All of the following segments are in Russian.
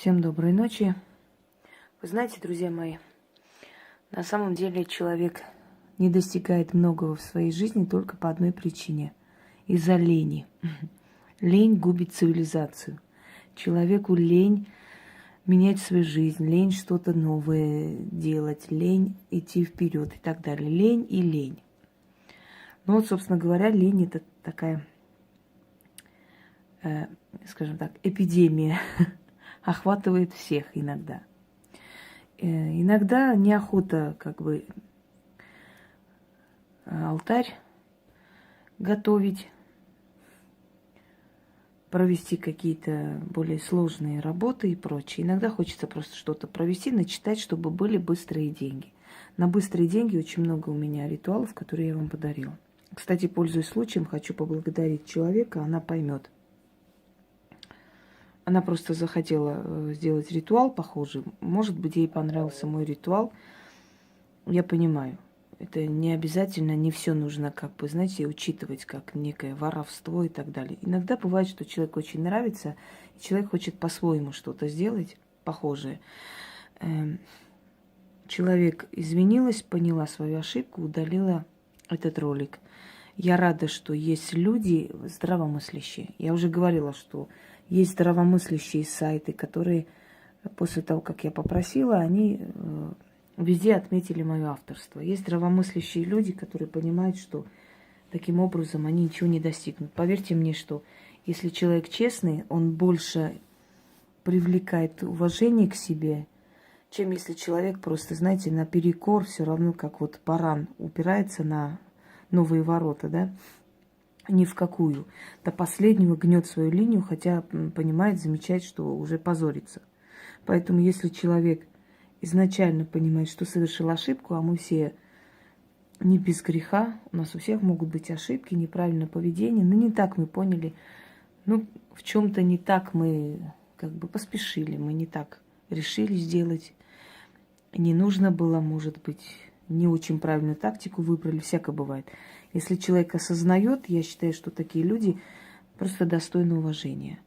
Всем доброй ночи. Вы знаете, друзья мои, на самом деле человек не достигает многого в своей жизни только по одной причине – из-за лени. Лень губит цивилизацию. Человеку лень менять свою жизнь, лень что-то новое делать, лень идти вперед и так далее. Лень и лень. Ну вот, собственно говоря, лень – это такая, скажем так, эпидемия. Охватывает всех иногда. Иногда неохота алтарь готовить, провести какие-то более сложные работы и прочее. Иногда хочется просто что-то провести, начитать, чтобы были быстрые деньги. На быстрые деньги очень много у меня ритуалов, которые я вам подарила. Кстати, пользуясь случаем, хочу поблагодарить человека, она поймет. Она просто захотела сделать ритуал похожий. Может быть, ей понравился мой ритуал. Я понимаю. Это не обязательно, не все нужно, знаете, учитывать как некое воровство и так далее. Иногда бывает, что человеку очень нравится, и человек хочет по-своему что-то сделать похожее. Человек извинилась, поняла свою ошибку, удалила этот ролик. Я рада, что есть люди здравомыслящие. Я уже говорила, что есть здравомыслящие сайты, которые после того, как я попросила, они везде отметили мое авторство. Есть здравомыслящие люди, которые понимают, что таким образом они ничего не достигнут. Поверьте мне, что если человек честный, он больше привлекает уважение к себе, чем если человек просто, знаете, наперекор, все равно как вот баран упирается на новые ворота, да? Ни в какую. До последнего гнет свою линию, хотя понимает, замечает, что уже позорится. Поэтому если человек изначально понимает, что совершил ошибку, а мы все не без греха, у нас у всех могут быть ошибки, неправильное поведение, но не так мы поняли, в чем-то не так мы поспешили, мы не так решили сделать, не нужно было, может быть, не очень правильную тактику выбрали, всякое бывает. Если человек осознает, я считаю, что такие люди просто достойны уважения.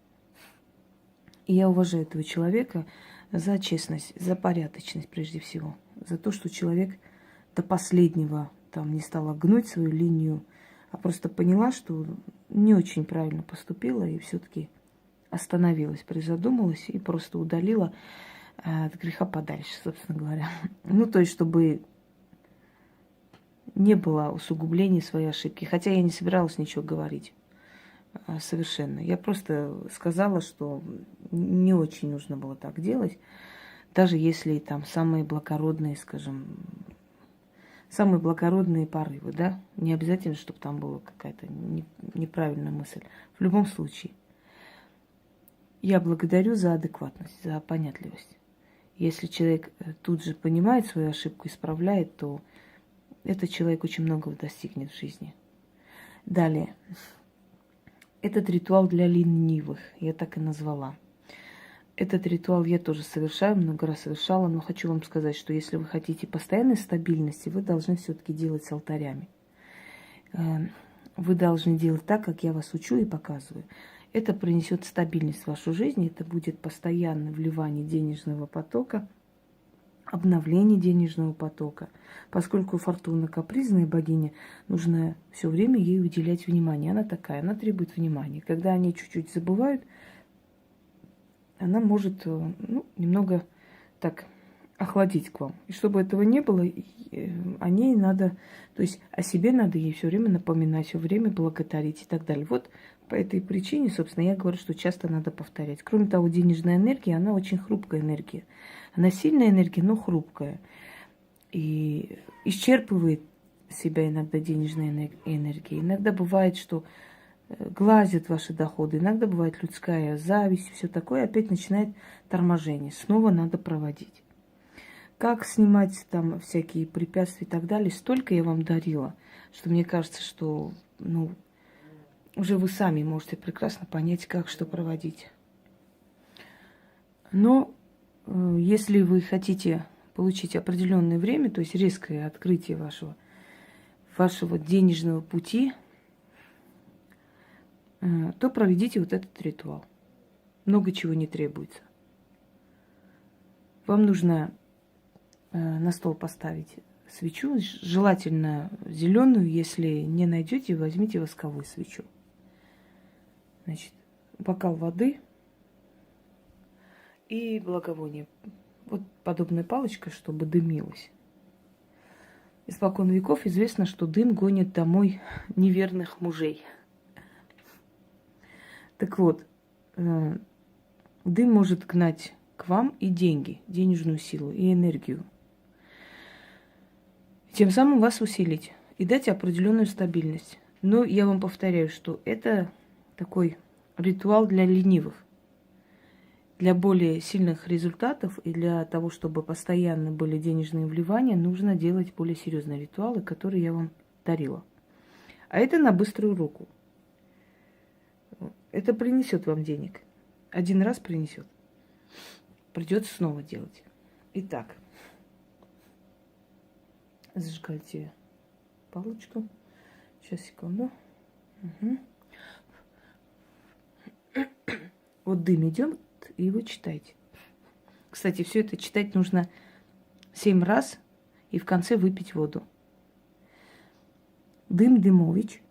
И я уважаю этого человека за честность, за порядочность прежде всего. За то, что человек до последнего не стала гнуть свою линию, а просто поняла, что не очень правильно поступила и все-таки остановилась, призадумалась и просто удалила от греха подальше, собственно говоря. То есть, чтобы не было усугубления своей ошибки. Хотя я не собиралась ничего говорить совершенно. Я просто сказала, что не очень нужно было так делать, даже если там самые благородные, самые благородные порывы, да, не обязательно, чтобы там была какая-то неправильная мысль. В любом случае, я благодарю за адекватность, за понятливость. Если человек тут же понимает свою ошибку, исправляет, то этот человек очень многого достигнет в жизни. Далее. Этот ритуал для ленивых, я так и назвала. Этот ритуал я тоже совершаю, много раз совершала, но хочу вам сказать, что если вы хотите постоянной стабильности, вы должны все-таки делать с алтарями. Вы должны делать так, как я вас учу и показываю. Это принесет стабильность в вашу жизнь, это будет постоянное вливание денежного потока, обновление денежного потока. Поскольку Фортуна капризная богиня, нужно все время ей уделять внимание. Она такая, она требует внимания. Когда они чуть-чуть забывают, она может немного так охладить к вам. И чтобы этого не было, о ней надо, то есть о себе надо ей все время напоминать, все время благодарить и так далее. Вот по этой причине, собственно, я говорю, что часто надо повторять. Кроме того, денежная энергия, она очень хрупкая энергия. Она сильная энергия, но хрупкая. И исчерпывает себя иногда денежная энергия. Иногда бывает, что глазят ваши доходы. Иногда бывает людская зависть, все такое. Опять начинает торможение. Снова надо проводить. Как снимать там всякие препятствия и так далее. Столько я вам дарила, что мне кажется, что уже вы сами можете прекрасно понять, как что проводить. Но если вы хотите получить определенное время, то есть резкое открытие вашего денежного пути, то проведите вот этот ритуал. Много чего не требуется. Вам нужно на стол поставить свечу, желательно зеленую. Если не найдете, возьмите восковую свечу. Значит, бокал воды и благовоние. Вот подобная палочка, чтобы дымилось. Испокон веков известно, что дым гонит домой неверных мужей. Так вот, дым может гнать к вам и деньги, денежную силу и энергию. Тем самым вас усилить и дать определенную стабильность. Но я вам повторяю, что это такой ритуал для ленивых. Для более сильных результатов и для того, чтобы постоянно были денежные вливания, нужно делать более серьезные ритуалы, которые я вам дарила. А это на быструю руку. Это принесет вам денег. Один раз принесет. Придется снова делать. Итак, зажигайте палочку. Сейчас, секунду. Угу. Вот дым идет, и вы читаете. Кстати, все это читать нужно 7 раз и в конце выпить воду. Дым Дымович,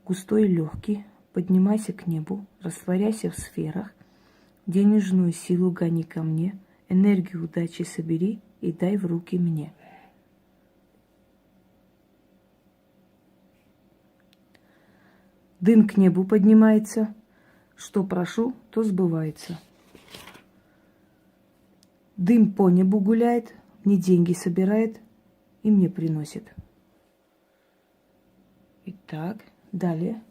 густой и легкий, поднимайся к небу, растворяйся в сферах, денежную силу гони ко мне, энергию удачи собери и дай в руки мне. Дым к небу поднимается, что прошу, то сбывается. Дым по небу гуляет, мне деньги собирает и мне приносит. Итак, далее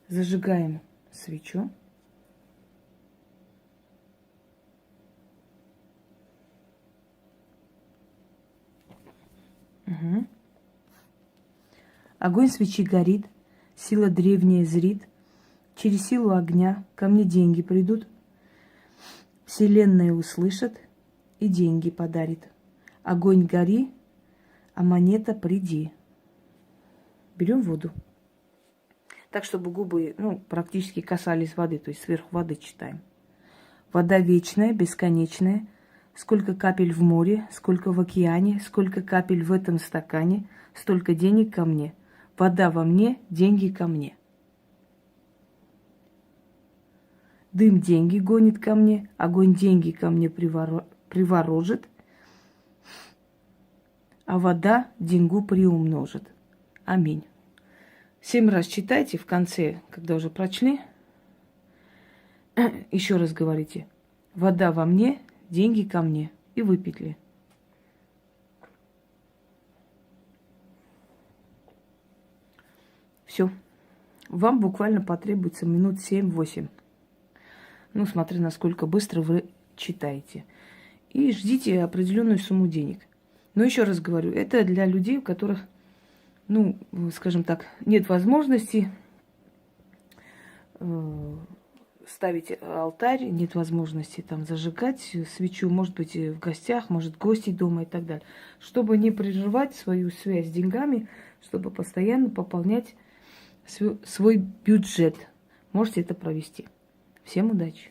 зажигаем свечу. Угу. Огонь свечи горит, сила древняя зрит, через силу огня ко мне деньги придут, Вселенная услышит и деньги подарит. Огонь гори, а монета приди. Берем воду. Так, чтобы губы практически касались воды, то есть сверху воды читаем. Вода вечная, бесконечная. Сколько капель в море, сколько в океане, сколько капель в этом стакане, столько денег ко мне. Вода во мне, деньги ко мне. Дым деньги гонит ко мне, огонь деньги ко мне приворожит, а вода деньгу приумножит. Аминь. 7 раз читайте, в конце, когда уже прочли, еще раз говорите: вода во мне, деньги ко мне. И выпетли. Все. Вам буквально потребуется минут 7-8. Смотря насколько быстро вы читаете. И ждите определенную сумму денег. Но еще раз говорю, это для людей, у которых, скажем так, нет возможности ставить алтарь, нет возможности там зажигать свечу, может быть, в гостях, может, гости дома и так далее. Чтобы не прерывать свою связь с деньгами, чтобы постоянно пополнять свой бюджет. Можете это провести. Всем удачи!